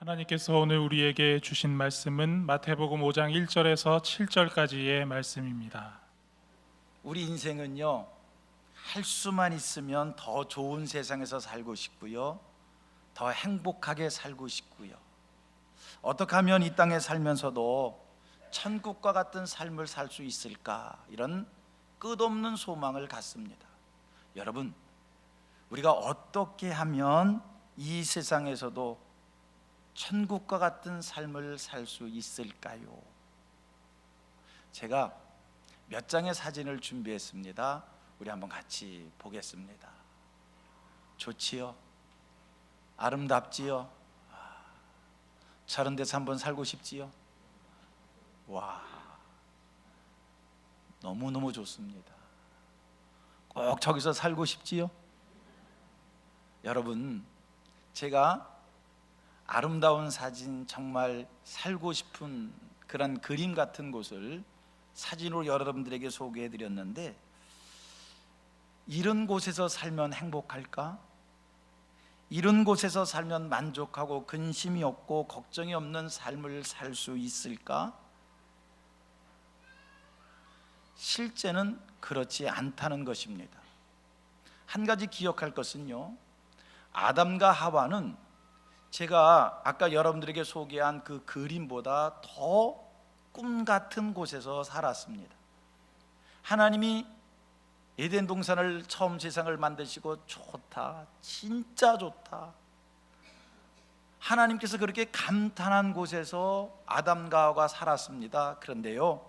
하나님께서 오늘 우리에게 주신 말씀은 마태복음 5장 1절에서 7절까지의 말씀입니다. 우리 인생은요, 할 수만 있으면 더 좋은 세상에서 살고 싶고요, 더 행복하게 살고 싶고요, 어떻게 하면 이 땅에 살면서도 천국과 같은 삶을 살 수 있을까, 이런 끝없는 소망을 갖습니다. 여러분, 우리가 어떻게 하면 이 세상에서도 천국과 같은 삶을 살 수 있을까요? 제가 몇 장의 사진을 준비했습니다. 우리 한번 같이 보겠습니다. 좋지요? 아름답지요? 저런 데서 한번 살고 싶지요? 와, 너무너무 좋습니다. 꼭 저기서 살고 싶지요? 여러분, 제가 아름다운 사진, 정말 살고 싶은 그런 그림 같은 곳을 사진으로 여러분들에게 소개해 드렸는데, 이런 곳에서 살면 행복할까? 이런 곳에서 살면 만족하고 근심이 없고 걱정이 없는 삶을 살 수 있을까? 실제는 그렇지 않다는 것입니다. 한 가지 기억할 것은요, 아담과 하와는 제가 아까 여러분들에게 소개한 그 그림보다 더 꿈 같은 곳에서 살았습니다. 하나님이 에덴 동산을 처음 세상을 만드시고 좋다, 진짜 좋다, 하나님께서 그렇게 감탄한 곳에서 아담과 하와가 살았습니다. 그런데요,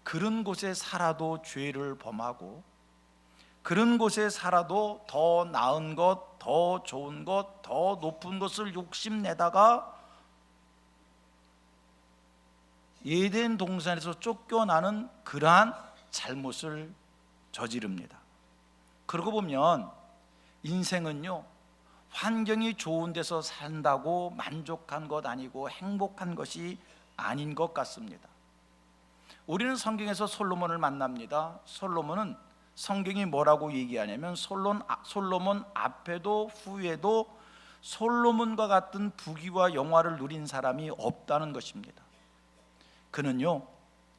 그런 곳에 살아도 죄를 범하고, 그런 곳에 살아도 더 나은 것, 더 좋은 것, 더 높은 것을 욕심내다가 에덴 동산에서 쫓겨나는 그러한 잘못을 저지릅니다. 그러고 보면 인생은요, 환경이 좋은 데서 산다고 만족한 것 아니고 행복한 것이 아닌 것 같습니다. 우리는 성경에서 솔로몬을 만납니다. 솔로몬은 성경이 뭐라고 얘기하냐면 솔로몬 앞에도 후에도 솔로몬과 같은 부귀와 영화를 누린 사람이 없다는 것입니다. 그는요,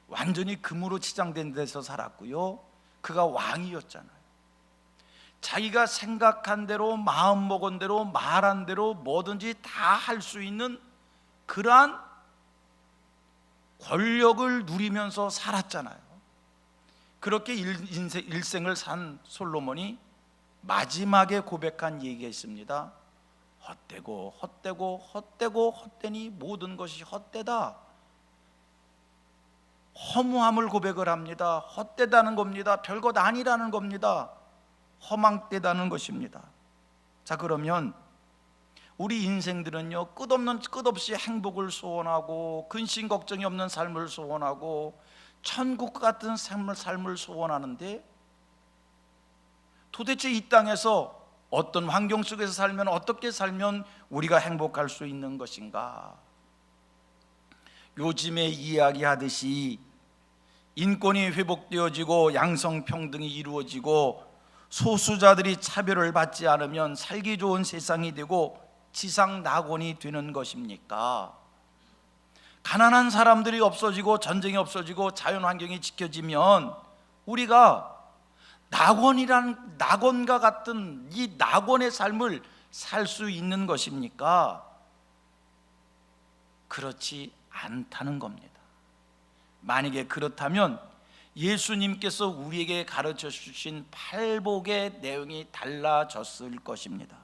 완전히 금으로 치장된 데서 살았고요, 그가 왕이었잖아요. 자기가 생각한 대로, 마음 먹은 대로, 말한 대로 뭐든지 다 할 수 있는 그러한 권력을 누리면서 살았잖아요. 그렇게 일생을 산 솔로몬이 마지막에 고백한 얘기가 있습니다. 헛되고 헛되고 헛되고 헛되니 모든 것이 헛되다. 허무함을 고백을 합니다. 헛되다는 겁니다. 별것 아니라는 겁니다. 허망되다는 것입니다. 자, 그러면 우리 인생들은요, 끝없이 행복을 소원하고 근심 걱정이 없는 삶을 소원하고 천국 같은 삶을 소원하는데, 도대체 이 땅에서 어떤 환경 속에서 살면, 어떻게 살면 우리가 행복할 수 있는 것인가? 요즘에 이야기하듯이 인권이 회복되어지고 양성평등이 이루어지고 소수자들이 차별을 받지 않으면 살기 좋은 세상이 되고 지상낙원이 되는 것입니까? 가난한 사람들이 없어지고 전쟁이 없어지고 자연환경이 지켜지면 우리가 낙원과 같은 이 낙원의 삶을 살 수 있는 것입니까? 그렇지 않다는 겁니다. 만약에 그렇다면 예수님께서 우리에게 가르쳐 주신 팔복의 내용이 달라졌을 것입니다.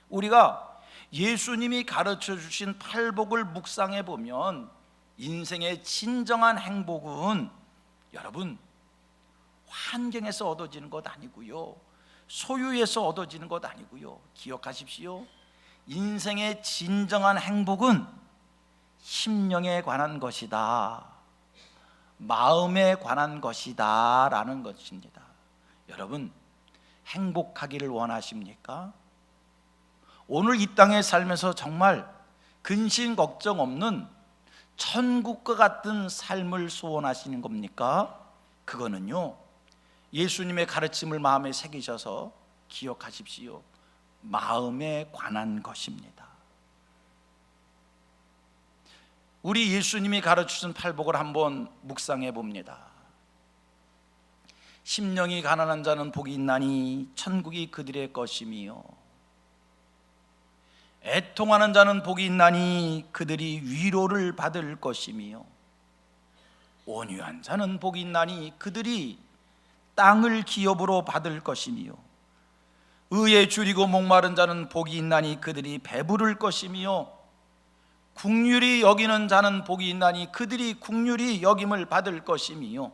우리가 예수님이 가르쳐 주신 팔복을 묵상해 보면 인생의 진정한 행복은, 여러분, 환경에서 얻어지는 것 아니고요, 소유에서 얻어지는 것 아니고요, 기억하십시오. 인생의 진정한 행복은 심령에 관한 것이다, 마음에 관한 것이다 라는 것입니다. 여러분, 행복하기를 원하십니까? 오늘 이 땅에 살면서 정말 근심 걱정 없는 천국과 같은 삶을 소원하시는 겁니까? 그거는요, 예수님의 가르침을 마음에 새기셔서 기억하십시오. 마음에 관한 것입니다. 우리 예수님이 가르치신 팔복을 한번 묵상해 봅니다. 심령이 가난한 자는 복이 있나니 천국이 그들의 것이며, 애통하는 자는 복이 있나니 그들이 위로를 받을 것이며, 온유한 자는 복이 있나니 그들이 땅을 기업으로 받을 것이며, 의에 줄이고 목마른 자는 복이 있나니 그들이 배부를 것이며, 긍휼히 여기는 자는 복이 있나니 그들이 긍휼히 여김을 받을 것이며,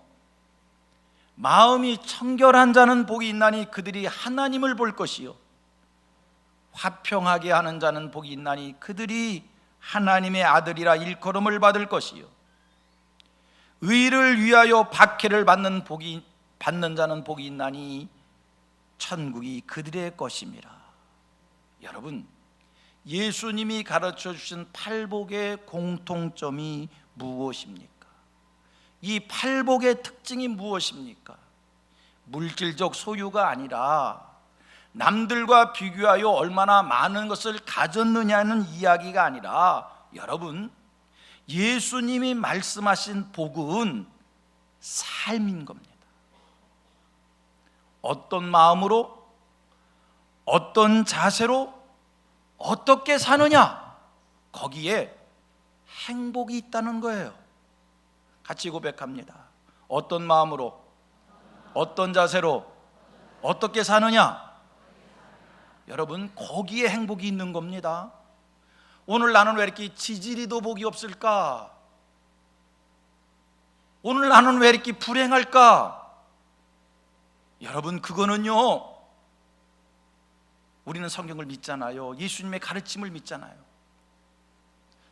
마음이 청결한 자는 복이 있나니 그들이 하나님을 볼 것이요, 화평하게 하는 자는 복이 있나니 그들이 하나님의 아들이라 일컬음을 받을 것이요, 의를 위하여 박해를 받는 자는 복이 있나니 천국이 그들의 것임이라. 여러분, 예수님이 가르쳐 주신 팔복의 공통점이 무엇입니까? 이 팔복의 특징이 무엇입니까? 물질적 소유가 아니라 남들과 비교하여 얼마나 많은 것을 가졌느냐는 이야기가 아니라, 여러분, 예수님이 말씀하신 복은 삶인 겁니다. 어떤 마음으로, 어떤 자세로, 어떻게 사느냐, 거기에 행복이 있다는 거예요. 같이 고백합니다. 어떤 마음으로, 어떤 자세로, 어떻게 사느냐, 여러분, 거기에 행복이 있는 겁니다. 오늘 나는 왜 이렇게 지지리도 복이 없을까? 오늘 나는 왜 이렇게 불행할까? 여러분, 그거는요, 우리는 성경을 믿잖아요. 예수님의 가르침을 믿잖아요.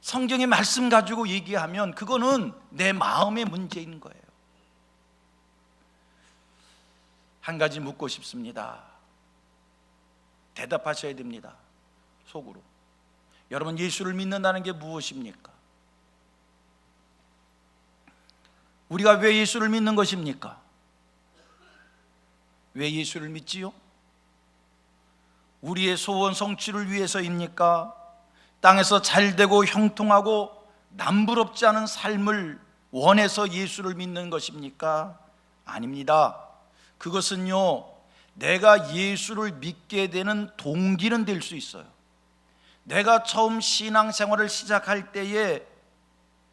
성경의 말씀 가지고 얘기하면 그거는 내 마음의 문제인 거예요. 한 가지 묻고 싶습니다. 대답하셔야 됩니다. 속으로. 여러분, 예수를 믿는다는 게 무엇입니까? 우리가 왜 예수를 믿는 것입니까? 왜 예수를 믿지요? 우리의 소원 성취를 위해서입니까? 땅에서 잘되고 형통하고 남부럽지 않은 삶을 원해서 예수를 믿는 것입니까? 아닙니다. 그것은요, 내가 예수를 믿게 되는 동기는 될 수 있어요. 내가 처음 신앙생활을 시작할 때에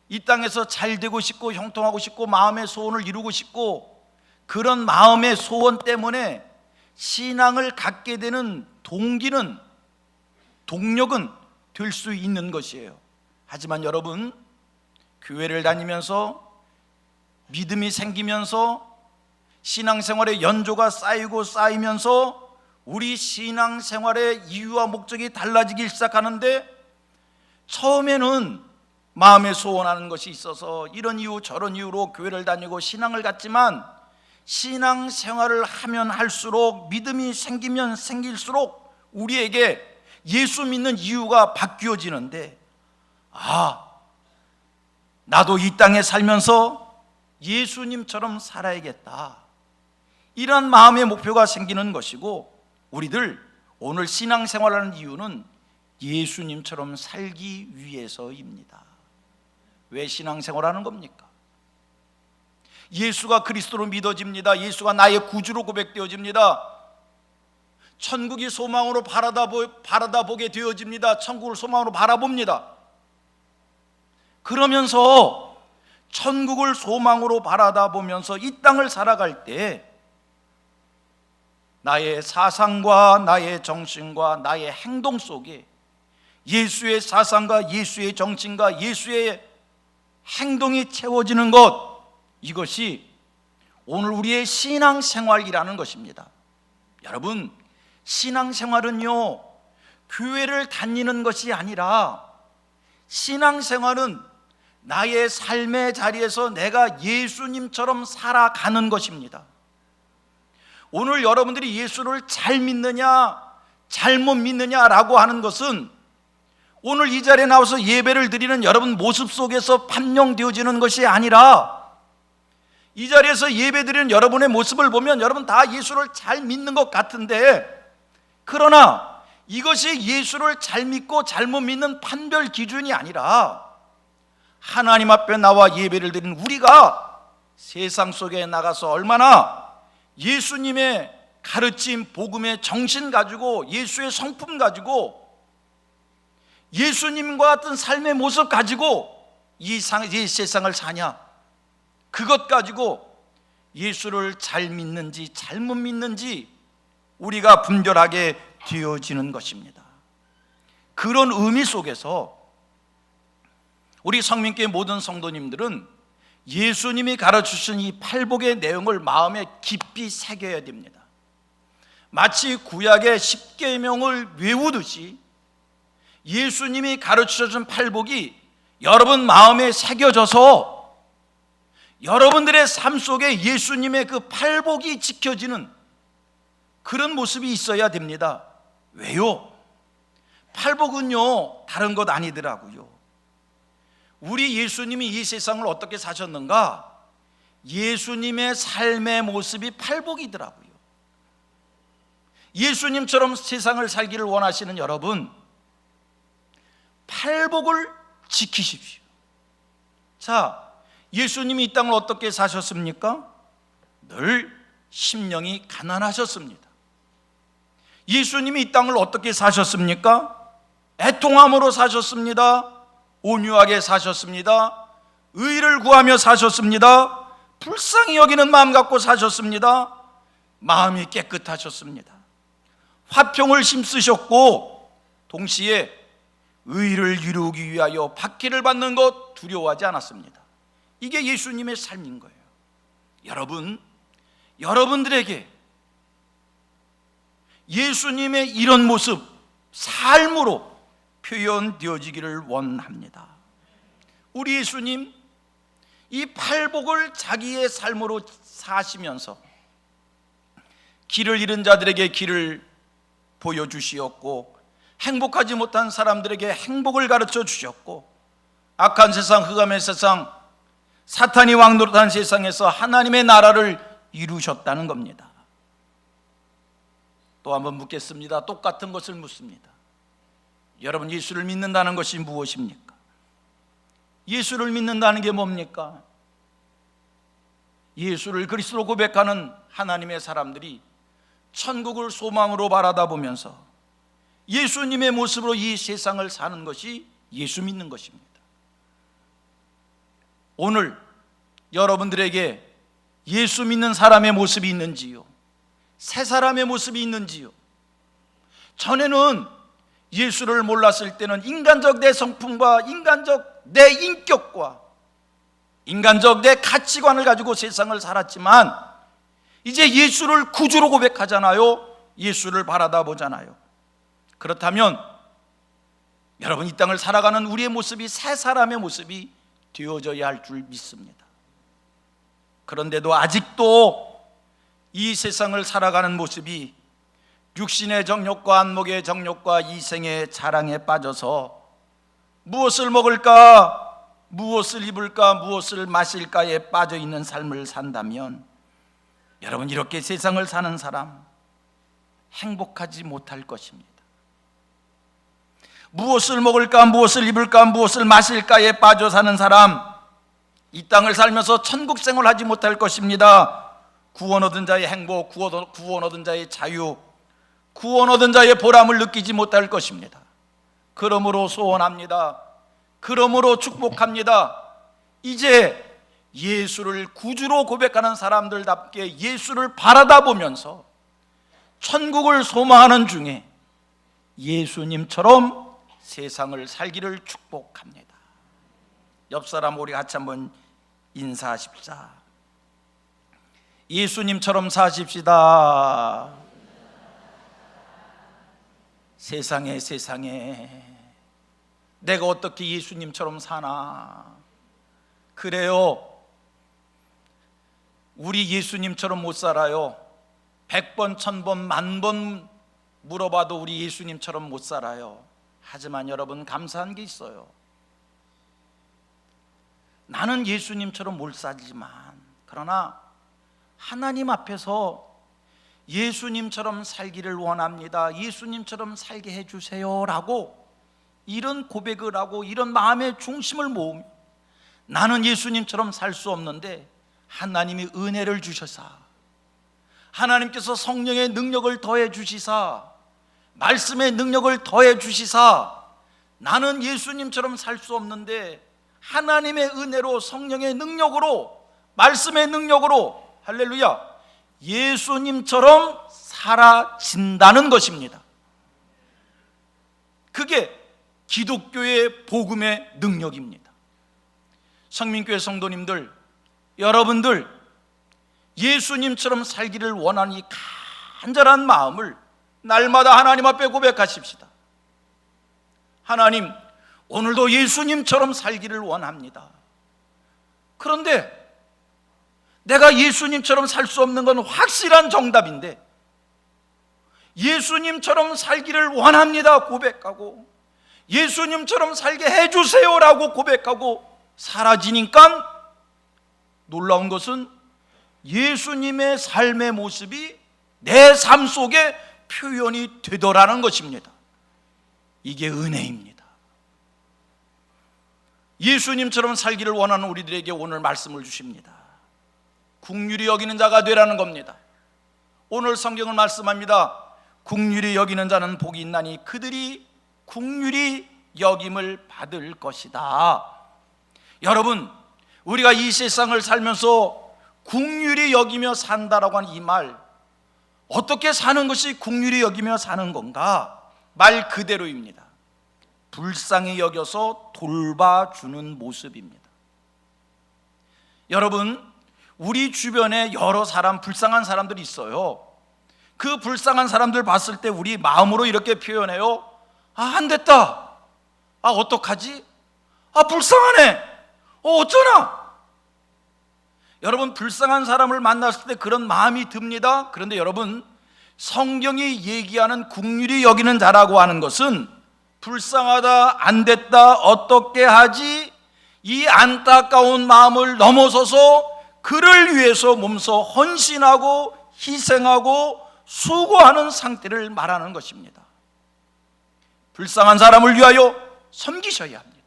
이 땅에서 잘되고 싶고 형통하고 싶고 마음의 소원을 이루고 싶고, 그런 마음의 소원 때문에 신앙을 갖게 되는 동기는, 동력은 될 수 있는 것이에요. 하지만 여러분, 교회를 다니면서 믿음이 생기면서 신앙생활의 연조가 쌓이면서 우리 신앙생활의 이유와 목적이 달라지기 시작하는데, 처음에는 마음에 소원하는 것이 있어서 이런 이유 저런 이유로 교회를 다니고 신앙을 갖지만, 신앙생활을 하면 할수록, 믿음이 생기면 생길수록 우리에게 예수 믿는 이유가 바뀌어지는데, 나도 이 땅에 살면서 예수님처럼 살아야겠다, 이런 마음의 목표가 생기는 것이고, 우리들 오늘 신앙생활하는 이유는 예수님처럼 살기 위해서입니다. 왜 신앙생활하는 겁니까? 예수가 그리스도로 믿어집니다. 예수가 나의 구주로 고백되어집니다. 천국이 소망으로 바라다보게 되어집니다. 천국을 소망으로 바라봅니다. 그러면서 천국을 소망으로 바라다보면서 이 땅을 살아갈 때 나의 사상과 나의 정신과 나의 행동 속에 예수의 사상과 예수의 정신과 예수의 행동이 채워지는 것, 이것이 오늘 우리의 신앙생활이라는 것입니다. 여러분, 신앙생활은요, 교회를 다니는 것이 아니라, 신앙생활은 나의 삶의 자리에서 내가 예수님처럼 살아가는 것입니다. 오늘 여러분들이 예수를 잘 믿느냐 잘못 믿느냐라고 하는 것은 오늘 이 자리에 나와서 예배를 드리는 여러분 모습 속에서 판명되어지는 것이 아니라, 이 자리에서 예배 드리는 여러분의 모습을 보면 여러분 다 예수를 잘 믿는 것 같은데, 그러나 이것이 예수를 잘 믿고 잘못 믿는 판별 기준이 아니라, 하나님 앞에 나와 예배를 드리는 우리가 세상 속에 나가서 얼마나 예수님의 가르침, 복음의 정신 가지고, 예수의 성품 가지고, 예수님과 같은 삶의 모습 가지고 이 세상을 사냐, 그것 가지고 예수를 잘 믿는지 잘못 믿는지 우리가 분별하게 되어지는 것입니다. 그런 의미 속에서 우리 성민교회 모든 성도님들은 예수님이 가르치신 이 팔복의 내용을 마음에 깊이 새겨야 됩니다. 마치 구약의 십계명을 외우듯이 예수님이 가르치신 팔복이 여러분 마음에 새겨져서 여러분들의 삶 속에 예수님의 그 팔복이 지켜지는 그런 모습이 있어야 됩니다. 왜요? 팔복은요, 다른 것 아니더라고요. 우리 예수님이 이 세상을 어떻게 사셨는가? 예수님의 삶의 모습이 팔복이더라고요. 예수님처럼 세상을 살기를 원하시는 여러분, 팔복을 지키십시오. 자, 예수님이 이 땅을 어떻게 사셨습니까? 늘 심령이 가난하셨습니다. 예수님이 이 땅을 어떻게 사셨습니까? 애통함으로 사셨습니다. 온유하게 사셨습니다. 의를 구하며 사셨습니다. 불쌍히 여기는 마음 갖고 사셨습니다. 마음이 깨끗하셨습니다. 화평을 힘쓰셨고 동시에 의를 이루기 위하여 박해를 받는 것 두려워하지 않았습니다. 이게 예수님의 삶인 거예요. 여러분들에게 예수님의 이런 모습, 삶으로 표현되어지기를 원합니다. 우리 예수님 이 팔복을 자기의 삶으로 사시면서 길을 잃은 자들에게 길을 보여주시었고, 행복하지 못한 사람들에게 행복을 가르쳐 주셨고, 악한 세상, 흑암의 세상, 사탄이 왕노릇한 세상에서 하나님의 나라를 이루셨다는 겁니다. 또 한번 묻겠습니다. 똑같은 것을 묻습니다. 여러분, 예수를 믿는다는 것이 무엇입니까? 예수를 믿는다는 게 뭡니까? 예수를 그리스도로 고백하는 하나님의 사람들이 천국을 소망으로 바라다 보면서 예수님의 모습으로 이 세상을 사는 것이 예수 믿는 것입니다. 오늘 여러분들에게 예수 믿는 사람의 모습이 있는지요? 새 사람의 모습이 있는지요? 전에는 예수를 몰랐을 때는 인간적 내 성품과 인간적 내 인격과 인간적 내 가치관을 가지고 세상을 살았지만, 이제 예수를 구주로 고백하잖아요. 예수를 바라다 보잖아요. 그렇다면 여러분, 이 땅을 살아가는 우리의 모습이 새 사람의 모습이 되어져야 할 줄 믿습니다. 그런데도 아직도 이 세상을 살아가는 모습이 육신의 정욕과 안목의 정욕과 이생의 자랑에 빠져서 무엇을 먹을까, 무엇을 입을까, 무엇을 마실까에 빠져 있는 삶을 산다면, 여러분, 이렇게 세상을 사는 사람 행복하지 못할 것입니다. 무엇을 먹을까, 무엇을 입을까, 무엇을 마실까에 빠져 사는 사람, 이 땅을 살면서 천국 생활하지 못할 것입니다. 구원 얻은 자의 행복, 구원 얻은 자의 자유, 구원 얻은 자의 보람을 느끼지 못할 것입니다. 그러므로 소원합니다. 그러므로 축복합니다. 이제 예수를 구주로 고백하는 사람들답게 예수를 바라다 보면서 천국을 소망하는 중에 예수님처럼 세상을 살기를 축복합니다. 옆 사람 우리 같이 한번 인사하십시다. 예수님처럼 사십시다. 세상에 내가 어떻게 예수님처럼 사나? 그래요, 우리 예수님처럼 못 살아요. 100번, 1000번, 10,000번 물어봐도 우리 예수님처럼 못 살아요. 하지만 여러분, 감사한 게 있어요. 나는 예수님처럼 못 살지만, 그러나 하나님 앞에서 예수님처럼 살기를 원합니다. 예수님처럼 살게 해주세요 라고 이런 고백을 하고 이런 마음의 중심을 모으며 나는 예수님처럼 살 수 없는데 하나님이 은혜를 주셔서 하나님께서 성령의 능력을 더해 주시사 말씀의 능력을 더해 주시사 나는 예수님처럼 살 수 없는데 하나님의 은혜로 성령의 능력으로 말씀의 능력으로 할렐루야 예수님처럼 살아진다는 것입니다. 그게 기독교의 복음의 능력입니다. 성민교회 성도님들, 여러분들 예수님처럼 살기를 원하는 이 간절한 마음을 날마다 하나님 앞에 고백하십시다. 하나님, 오늘도 예수님처럼 살기를 원합니다. 그런데 내가 예수님처럼 살 수 없는 건 확실한 정답인데 예수님처럼 살기를 원합니다 고백하고 예수님처럼 살게 해주세요라고 고백하고 사라지니까 놀라운 것은 예수님의 삶의 모습이 내 삶 속에 표현이 되더라는 것입니다. 이게 은혜입니다. 예수님처럼 살기를 원하는 우리들에게 오늘 말씀을 주십니다. 긍휼히 여기는 자가 되라는 겁니다. 오늘 성경은 말씀합니다. 긍휼히 여기는 자는 복이 있나니 그들이 긍휼히 여김을 받을 것이다. 여러분, 우리가 이 세상을 살면서 긍휼히 여기며 산다라고 하는 이 말, 어떻게 사는 것이 긍휼히 여기며 사는 건가? 말 그대로입니다. 불쌍히 여겨서 돌봐주는 모습입니다. 여러분, 우리 주변에 여러 사람, 불쌍한 사람들이 있어요. 그 불쌍한 사람들 봤을 때 우리 마음으로 이렇게 표현해요. 안 됐다. 어떡하지? 불쌍하네. 어쩌나? 여러분, 불쌍한 사람을 만났을 때 그런 마음이 듭니다. 그런데 여러분, 성경이 얘기하는 긍휼히 여기는 자라고 하는 것은 불쌍하다, 안 됐다, 어떻게 하지? 이 안타까운 마음을 넘어서서 그를 위해서 몸소 헌신하고 희생하고 수고하는 상태를 말하는 것입니다. 불쌍한 사람을 위하여 섬기셔야 합니다.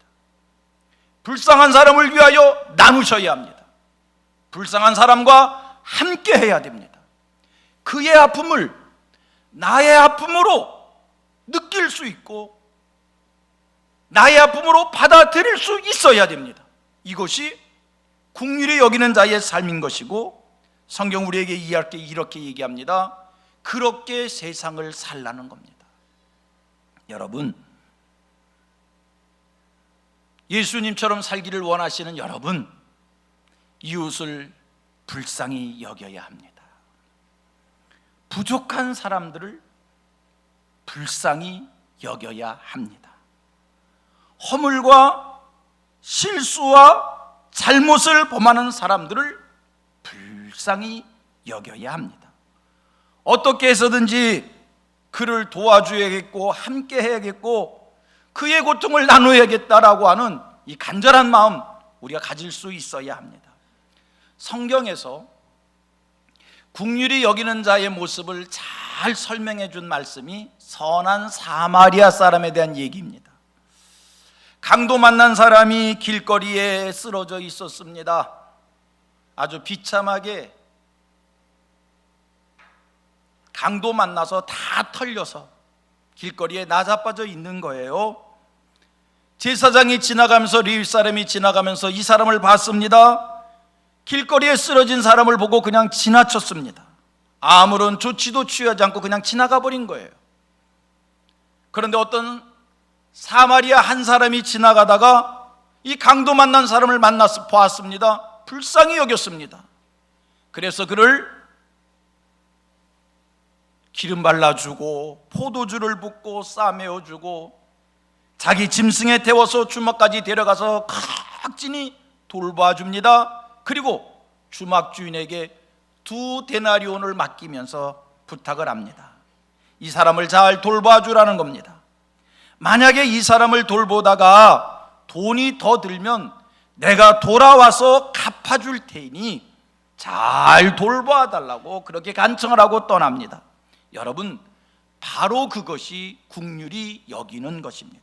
불쌍한 사람을 위하여 나누셔야 합니다. 불쌍한 사람과 함께 해야 됩니다. 그의 아픔을 나의 아픔으로 느낄 수 있고 나의 아픔으로 받아들일 수 있어야 됩니다. 이것이 긍휼히 여기는 자의 삶인 것이고 성경 우리에게 이렇게 얘기합니다. 그렇게 세상을 살라는 겁니다. 여러분, 예수님처럼 살기를 원하시는 여러분, 이웃을 불쌍히 여겨야 합니다. 부족한 사람들을 불쌍히 여겨야 합니다. 허물과 실수와 잘못을 범하는 사람들을 불쌍히 여겨야 합니다. 어떻게 해서든지 그를 도와줘야겠고 함께 해야겠고 그의 고통을 나눠야겠다라고 하는 이 간절한 마음 우리가 가질 수 있어야 합니다. 성경에서 긍휼히 여기는 자의 모습을 잘 설명해 준 말씀이 선한 사마리아 사람에 대한 얘기입니다. 강도 만난 사람이 길거리에 쓰러져 있었습니다. 아주 비참하게 강도 만나서 다 털려서 길거리에 나자빠져 있는 거예요. 제사장이 지나가면서 레위 사람이 지나가면서 이 사람을 봤습니다. 길거리에 쓰러진 사람을 보고 그냥 지나쳤습니다. 아무런 조치도 취하지 않고 그냥 지나가 버린 거예요. 그런데 어떤 사마리아 한 사람이 지나가다가 이 강도 만난 사람을 만나서 보았습니다. 불쌍히 여겼습니다. 그래서 그를 기름 발라주고 포도주를 붓고 싸매어주고 자기 짐승에 태워서 주막까지 데려가서 각진히 돌봐줍니다. 그리고 주막 주인에게 2데나리온을 맡기면서 부탁을 합니다. 이 사람을 잘 돌봐주라는 겁니다. 만약에 이 사람을 돌보다가 돈이 더 들면 내가 돌아와서 갚아줄 테니 잘 돌봐달라고 그렇게 간청을 하고 떠납니다. 여러분, 바로 그것이 긍휼히 여기는 것입니다.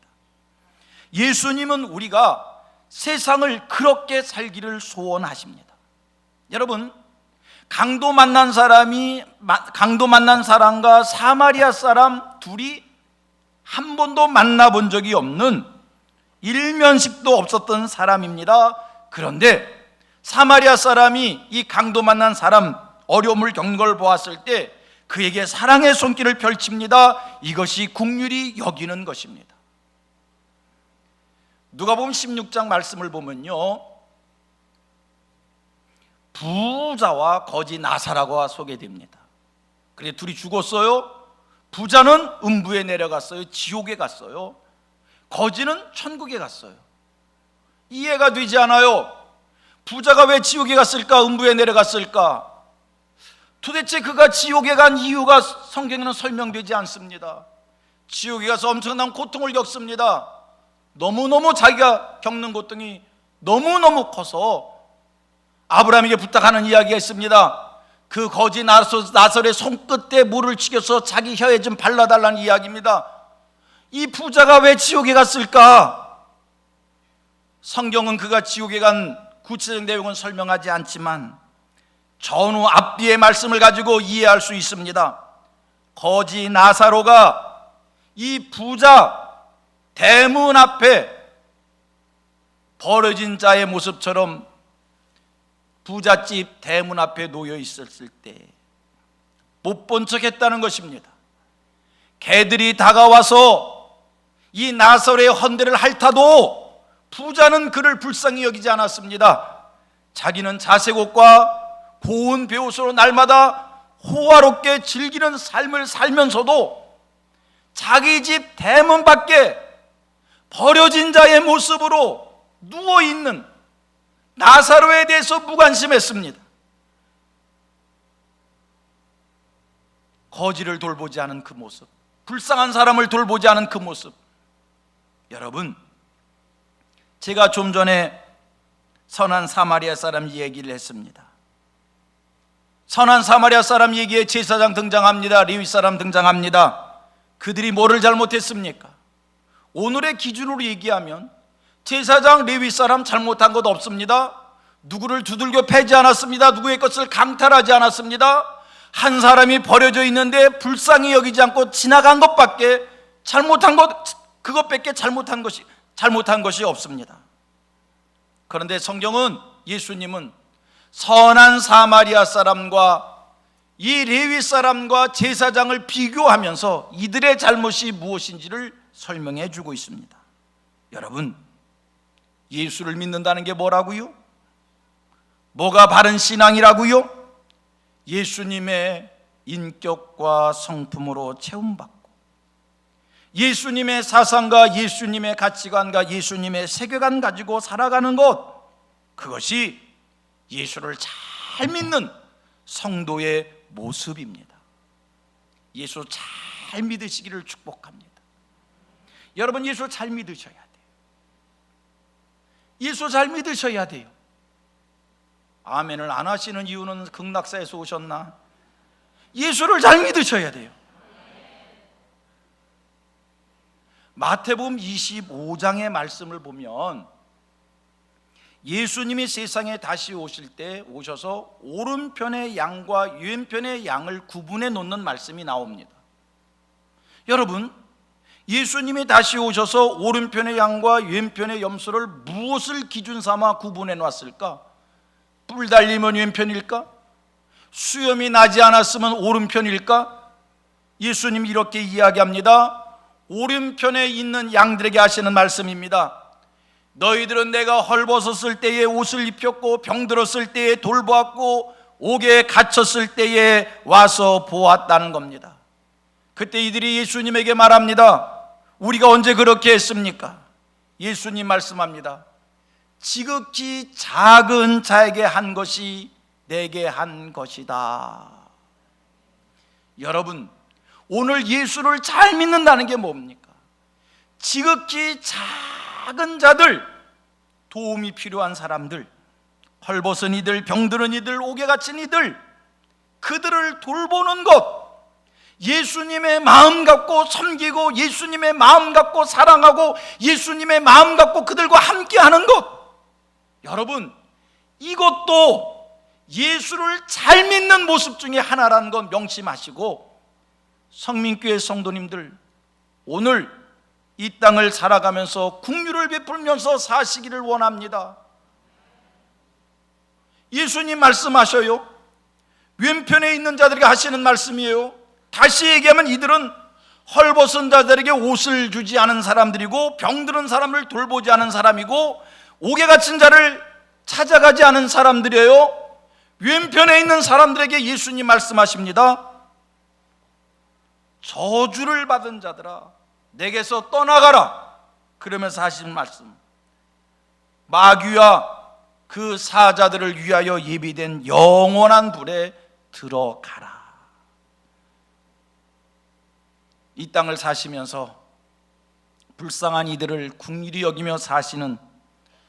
예수님은 우리가 세상을 그렇게 살기를 소원하십니다. 여러분, 강도 만난 사람과 사마리아 사람 둘이 한 번도 만나본 적이 없는, 일면식도 없었던 사람입니다. 그런데 사마리아 사람이 이 강도 만난 사람 어려움을 겪는 걸 보았을 때 그에게 사랑의 손길을 펼칩니다. 이것이 긍휼히 여기는 것입니다. 누가복음 16장 말씀을 보면요, 부자와 거지 나사로가 소개됩니다. 그래, 둘이 죽었어요. 부자는 음부에 내려갔어요. 지옥에 갔어요. 거지는 천국에 갔어요. 이해가 되지 않아요. 부자가 왜 지옥에 갔을까? 음부에 내려갔을까? 도대체 그가 지옥에 간 이유가 성경에는 설명되지 않습니다. 지옥에 가서 엄청난 고통을 겪습니다. 너무너무 자기가 겪는 고통이 너무너무 커서 아브라함에게 부탁하는 이야기가 있습니다. 그 거지 나설의 손끝에 물을 치겨서 자기 혀에 좀 발라달라는 이야기입니다. 이 부자가 왜 지옥에 갔을까? 성경은 그가 지옥에 간 구체적 내용은 설명하지 않지만 전후 앞뒤의 말씀을 가지고 이해할 수 있습니다. 거지 나사로가 이 부자 대문 앞에 버려진 자의 모습처럼 부잣집 대문 앞에 놓여 있었을 때 못 본 척 했다는 것입니다. 개들이 다가와서 이 나사로의 헌대를 핥아도 부자는 그를 불쌍히 여기지 않았습니다. 자기는 자색옷과 고운 베옷으로 날마다 호화롭게 즐기는 삶을 살면서도 자기 집 대문 밖에 버려진 자의 모습으로 누워있는 나사로에 대해서 무관심했습니다. 거지를 돌보지 않은 그 모습, 불쌍한 사람을 돌보지 않은 그 모습. 여러분, 제가 좀 전에 선한 사마리아 사람 얘기를 했습니다. 선한 사마리아 사람 얘기에 제사장 등장합니다. 레위 사람 등장합니다. 그들이 뭐를 잘못했습니까? 오늘의 기준으로 얘기하면 제사장 레위 사람 잘못한 것 없습니다. 누구를 두들겨 패지 않았습니다. 누구의 것을 강탈하지 않았습니다. 한 사람이 버려져 있는데 불쌍히 여기지 않고 지나간 것밖에 그것밖에 잘못한 것이 없습니다. 그런데 성경은, 예수님은 선한 사마리아 사람과 이 레위 사람과 제사장을 비교하면서 이들의 잘못이 무엇인지를 설명해 주고 있습니다. 여러분, 예수를 믿는다는 게 뭐라고요? 뭐가 바른 신앙이라고요? 예수님의 인격과 성품으로 채움받고 예수님의 사상과 예수님의 가치관과 예수님의 세계관 가지고 살아가는 것, 그것이 예수를 잘 믿는 성도의 모습입니다. 예수 잘 믿으시기를 축복합니다. 여러분, 예수 잘 믿으셔야 돼요. 예수 잘 믿으셔야 돼요. 아멘을 안 하시는 이유는 극락사에서 오셨나? 예수를 잘 믿으셔야 돼요. 마태복음 25장의 말씀을 보면 예수님이 세상에 다시 오실 때 오셔서 오른편의 양과 왼편의 양을 구분해 놓는 말씀이 나옵니다. 여러분, 예수님이 다시 오셔서 오른편의 양과 왼편의 염소를 무엇을 기준 삼아 구분해 놨을까? 뿔 달리면 왼편일까? 수염이 나지 않았으면 오른편일까? 예수님이 이렇게 이야기합니다. 오른편에 있는 양들에게 하시는 말씀입니다. 너희들은 내가 헐벗었을 때에 옷을 입혔고 병들었을 때에 돌보았고 옥에 갇혔을 때에 와서 보았다는 겁니다. 그때 이들이 예수님에게 말합니다. 우리가 언제 그렇게 했습니까? 예수님 말씀합니다. 지극히 작은 자에게 한 것이 내게 한 것이다. 여러분, 오늘 예수를 잘 믿는다는 게 뭡니까? 지극히 작은 자들, 도움이 필요한 사람들, 헐벗은 이들, 병들은 이들, 옥에 갇힌 이들, 그들을 돌보는 것, 예수님의 마음 갖고 섬기고 예수님의 마음 갖고 사랑하고 예수님의 마음 갖고 그들과 함께하는 것, 여러분, 이것도 예수를 잘 믿는 모습 중에 하나라는 건 명심하시고, 성민교회 성도님들, 오늘 이 땅을 살아가면서 긍휼을 베풀면서 사시기를 원합니다. 예수님 말씀하셔요. 왼편에 있는 자들에게 하시는 말씀이에요. 다시 얘기하면 이들은 헐벗은 자들에게 옷을 주지 않은 사람들이고, 병들은 사람을 돌보지 않은 사람이고, 옥에 갇힌 자를 찾아가지 않은 사람들이에요. 왼편에 있는 사람들에게 예수님 말씀하십니다. 저주를 받은 자들아, 내게서 떠나가라. 그러면서 하시는 말씀, 마귀와 그 사자들을 위하여 예비된 영원한 불에 들어가라. 이 땅을 사시면서 불쌍한 이들을 긍휼히 여기며 사시는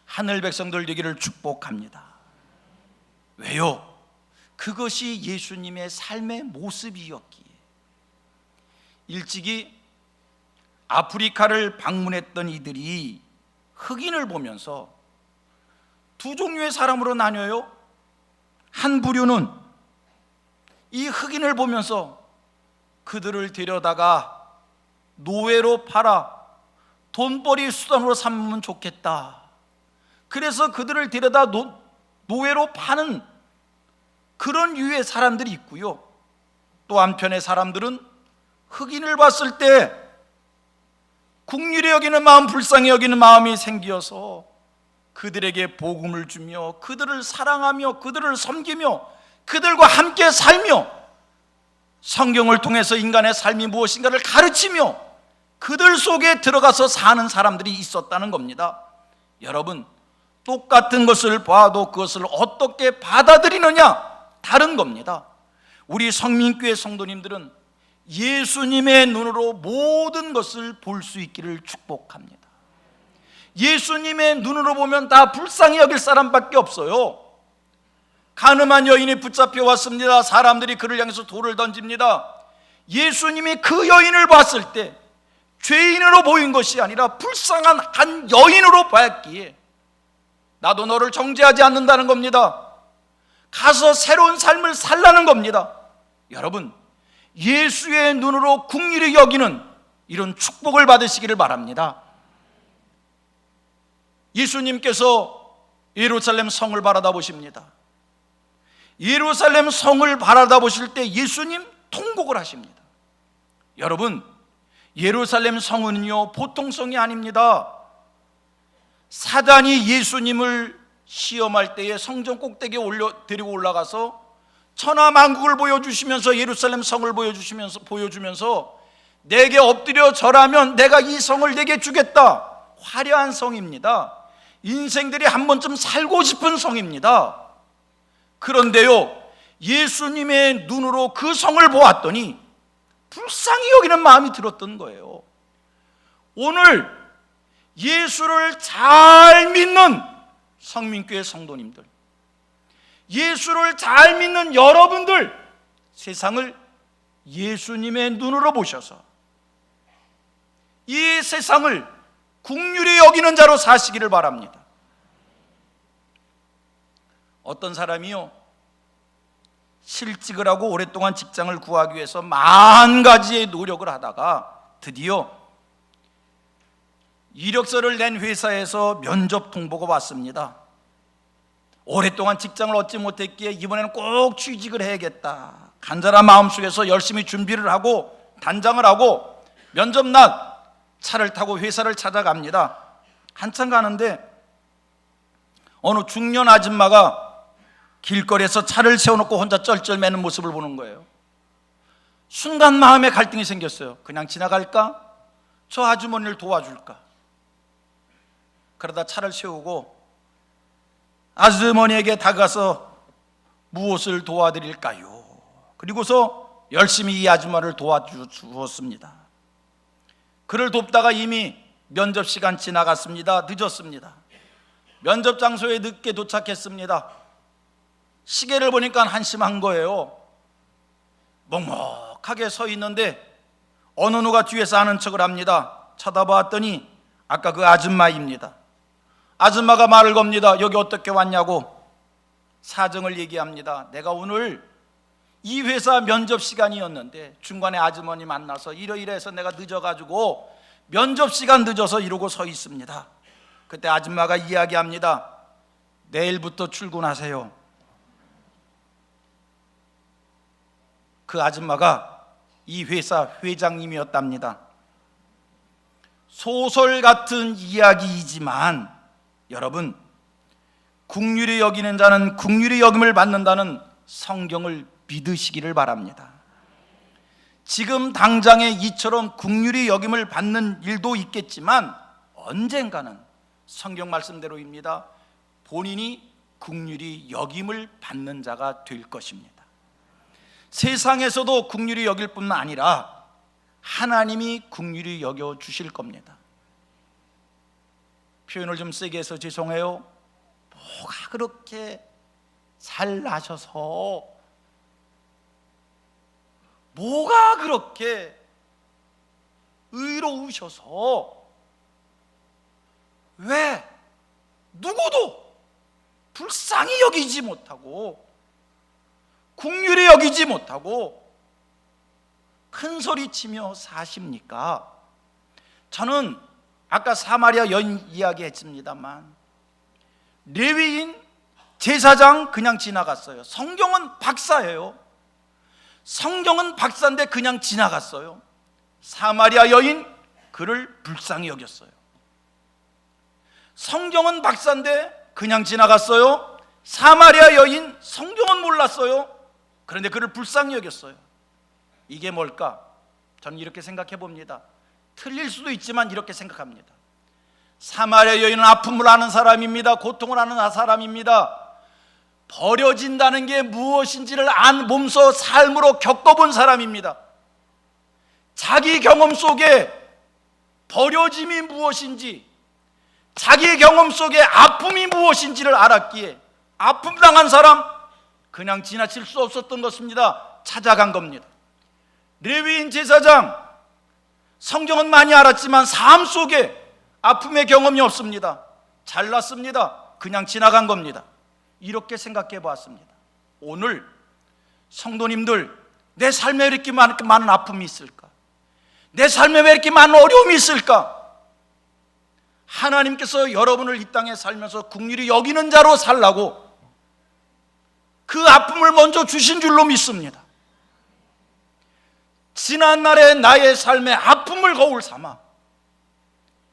하늘 백성들 되기를 축복합니다. 왜요? 그것이 예수님의 삶의 모습이었기에. 일찍이 아프리카를 방문했던 이들이 흑인을 보면서 두 종류의 사람으로 나뉘어요. 한 부류는 이 흑인을 보면서 그들을 데려다가 노예로 팔아 돈벌이 수단으로 삼으면 좋겠다. 그래서 그들을 데려다 노예로 파는 그런 유의 사람들이 있고요. 또 한편의 사람들은 흑인을 봤을 때 긍휼히 여기는 마음, 불쌍히 여기는 마음이 생겨서 그들에게 복음을 주며 그들을 사랑하며 그들을 섬기며 그들과 함께 살며 성경을 통해서 인간의 삶이 무엇인가를 가르치며 그들 속에 들어가서 사는 사람들이 있었다는 겁니다. 여러분, 똑같은 것을 봐도 그것을 어떻게 받아들이느냐 다른 겁니다. 우리 성민교회 성도님들은 예수님의 눈으로 모든 것을 볼 수 있기를 축복합니다. 예수님의 눈으로 보면 다 불쌍히 여길 사람밖에 없어요. 가늠한 여인이 붙잡혀 왔습니다. 사람들이 그를 향해서 돌을 던집니다. 예수님이 그 여인을 봤을 때 죄인으로 보인 것이 아니라 불쌍한 한 여인으로 봤기에 나도 너를 정죄하지 않는다는 겁니다. 가서 새로운 삶을 살라는 겁니다. 여러분, 예수의 눈으로 긍휼히 여기는 이런 축복을 받으시기를 바랍니다. 예수님께서 예루살렘 성을 바라다 보십니다. 예루살렘 성을 바라다 보실 때 예수님 통곡을 하십니다. 여러분, 예루살렘 성은요 보통 성이 아닙니다. 사단이 예수님을 시험할 때에 성전 꼭대기에 데리고 올라가서 천하만국을 보여주시면서 예루살렘 성을 보여주면서 내게 엎드려 절하면 내가 이 성을 내게 주겠다. 화려한 성입니다. 인생들이 한 번쯤 살고 싶은 성입니다. 그런데요, 예수님의 눈으로 그 성을 보았더니 불쌍히 여기는 마음이 들었던 거예요. 오늘 예수를 잘 믿는 성민교회 성도님들, 예수를 잘 믿는 여러분들, 세상을 예수님의 눈으로 보셔서 이 세상을 긍휼히 여기는 자로 사시기를 바랍니다. 어떤 사람이요, 실직을 하고 오랫동안 직장을 구하기 위해서 만 가지의 노력을 하다가 드디어 이력서를 낸 회사에서 면접 통보가 왔습니다. 오랫동안 직장을 얻지 못했기에 이번에는 꼭 취직을 해야겠다. 간절한 마음속에서 열심히 준비를 하고 단장을 하고 면접날 차를 타고 회사를 찾아갑니다. 한참 가는데 어느 중년 아줌마가 길거리에서 차를 세워놓고 혼자 쩔쩔매는 모습을 보는 거예요. 순간 마음에 갈등이 생겼어요. 그냥 지나갈까? 저 아주머니를 도와줄까? 그러다 차를 세우고 아주머니에게 다가가서 무엇을 도와드릴까요? 그리고서 열심히 이 아줌마를 도와주었습니다. 그를 돕다가 이미 면접 시간 지나갔습니다. 늦었습니다. 면접 장소에 늦게 도착했습니다. 시계를 보니까 한심한 거예요. 먹먹하게 서 있는데 어느 누가 뒤에서 아는 척을 합니다. 쳐다봤더니 아까 그 아줌마입니다. 아줌마가 말을 겁니다. 여기 어떻게 왔냐고 사정을 얘기합니다. 내가 오늘 이 회사 면접 시간이었는데 중간에 아주머니 만나서 이러이러해서 내가 늦어가지고 면접 시간 늦어서 이러고 서 있습니다. 그때 아줌마가 이야기합니다. 내일부터 출근하세요. 그 아줌마가 이 회사 회장님이었답니다. 소설 같은 이야기이지만 여러분, 긍휼히 여기는 자는 긍휼히 여김을 받는다는 성경을 믿으시기를 바랍니다. 지금 당장에 이처럼 긍휼히 여김을 받는 일도 있겠지만 언젠가는 성경 말씀대로입니다. 본인이 긍휼히 여김을 받는 자가 될 것입니다. 세상에서도 긍휼히 여길 뿐만 아니라 하나님이 긍휼히 여겨 주실 겁니다. 표현을 좀 세게 해서 죄송해요. 뭐가 그렇게 잘나셔서, 뭐가 그렇게 의로우셔서 왜 누구도 불쌍히 여기지 못하고 긍휼히 여기지 못하고 큰 소리치며 사십니까? 저는 아까 사마리아 여인 이야기했습니다만 레위인 제사장 그냥 지나갔어요. 성경은 박사예요. 성경은 박사인데 그냥 지나갔어요. 사마리아 여인 그를 불쌍히 여겼어요. 성경은 박사인데 그냥 지나갔어요. 사마리아 여인 성경은 몰랐어요. 그런데 그를 불쌍히 여겼어요. 이게 뭘까? 저는 이렇게 생각해 봅니다. 틀릴 수도 있지만 이렇게 생각합니다. 사마리아 여인은 아픔을 아는 사람입니다. 고통을 아는 사람입니다. 버려진다는 게 무엇인지를 몸소 삶으로 겪어본 사람입니다. 자기 경험 속에 버려짐이 무엇인지, 자기 경험 속에 아픔이 무엇인지를 알았기에 아픔 당한 사람 그냥 지나칠 수 없었던 것입니다. 찾아간 겁니다. 레위인 제사장 성경은 많이 알았지만 삶 속에 아픔의 경험이 없습니다. 잘났습니다. 그냥 지나간 겁니다. 이렇게 생각해 보았습니다. 오늘 성도님들, 내 삶에 왜 이렇게 많은 아픔이 있을까? 내 삶에 왜 이렇게 많은 어려움이 있을까? 하나님께서 여러분을 이 땅에 살면서 긍휼히 여기는 자로 살라고 그 아픔을 먼저 주신 줄로 믿습니다. 지난날의 나의 삶의 아픔을 거울 삼아,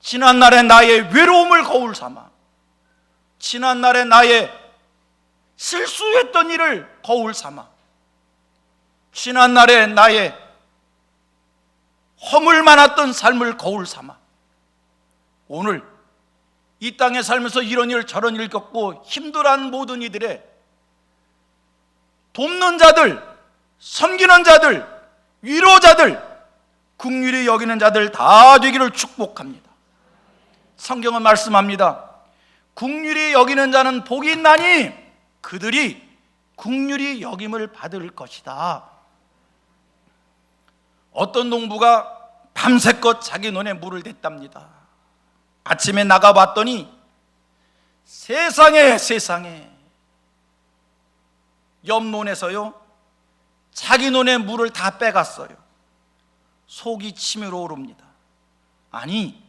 지난날의 나의 외로움을 거울 삼아, 지난날의 나의 실수했던 일을 거울 삼아, 지난날의 나의 허물 많았던 삶을 거울 삼아 오늘 이 땅에 살면서 이런 일 저런 일 겪고 힘들어하는 모든 이들의 돕는 자들, 섬기는 자들, 위로자들, 긍휼히 여기는 자들 다 되기를 축복합니다. 성경은 말씀합니다. 긍휼히 여기는 자는 복이 있나니 그들이 긍휼히 여김을 받을 것이다. 어떤 농부가 밤새껏 자기 논에 물을 댔답니다. 아침에 나가봤더니 세상에 옆 논에서요 자기 논에 물을 다 빼갔어요. 속이 치밀어 오릅니다. 아니,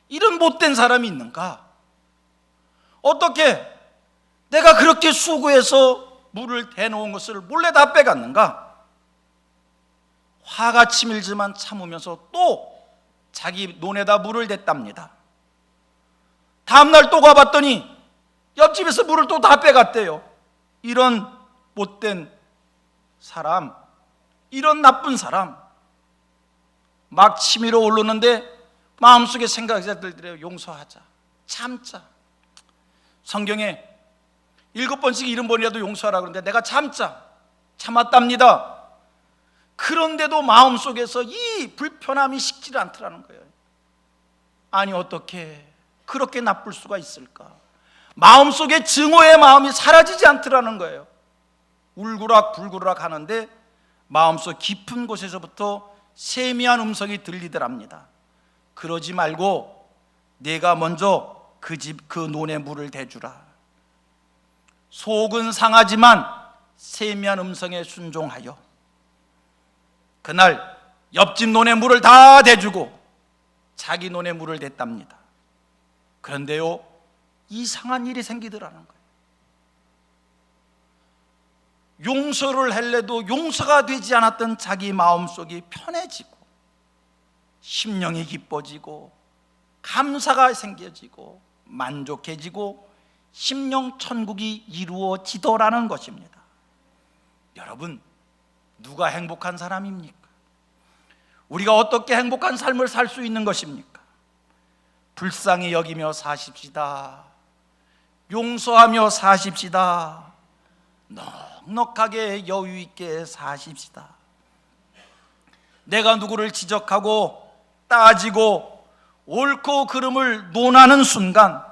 이런 못된 사람이 있는가? 어떻게 내가 그렇게 수고해서 물을 대놓은 것을 몰래 다 빼갔는가? 화가 치밀지만 참으면서 또 자기 논에다 물을 댔답니다. 다음날 또 가봤더니 옆집에서 물을 또 다 빼갔대요. 이런 못된 사람, 이런 나쁜 사람, 막 치밀어 오르는데 마음속에 생각이 들더래요. 용서하자, 참자. 성경에 7번씩 70번이라도 용서하라 그러는데 내가 참았답니다. 그런데도 마음속에서 이 불편함이 식지를 않더라는 거예요. 아니, 어떻게 그렇게 나쁠 수가 있을까? 마음속에 증오의 마음이 사라지지 않더라는 거예요. 울그락불그락 하는데 마음속 깊은 곳에서부터 세미한 음성이 들리더랍니다. 그러지 말고 내가 먼저 그 집 그 논에 물을 대주라. 속은 상하지만 세미한 음성에 순종하여 그날 옆집 논에 물을 다 대주고 자기 논에 물을 댔답니다. 그런데요, 이상한 일이 생기더라는 거예요. 용서를 할래도 용서가 되지 않았던 자기 마음속이 편해지고 심령이 기뻐지고 감사가 생겨지고 만족해지고 심령 천국이 이루어지더라는 것입니다. 여러분, 누가 행복한 사람입니까? 우리가 어떻게 행복한 삶을 살 수 있는 것입니까? 불쌍히 여기며 사십시다. 용서하며 사십시다. 넉넉하게 여유 있게 사십시다. 내가 누구를 지적하고 따지고 옳고 그름을 논하는 순간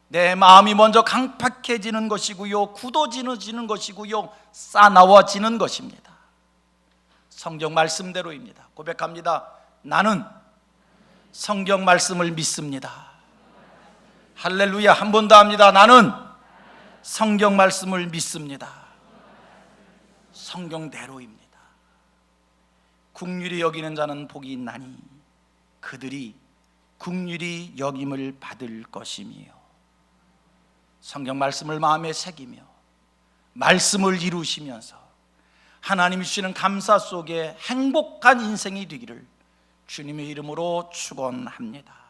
내 마음이 먼저 강팍해지는 것이고요, 굳어지는 것이고요, 싸나워지는 것입니다. 성경 말씀대로입니다. 고백합니다. 나는 성경 말씀을 믿습니다. 할렐루야. 한 번 더 합니다. 나는 성경 말씀을 믿습니다. 성경대로입니다. 긍휼히 여기는 자는 복이 있나니 그들이 긍휼히 여김을 받을 것이며, 성경 말씀을 마음에 새기며 말씀을 이루시면서 하나님이 주시는 감사 속에 행복한 인생이 되기를 주님의 이름으로 축원합니다.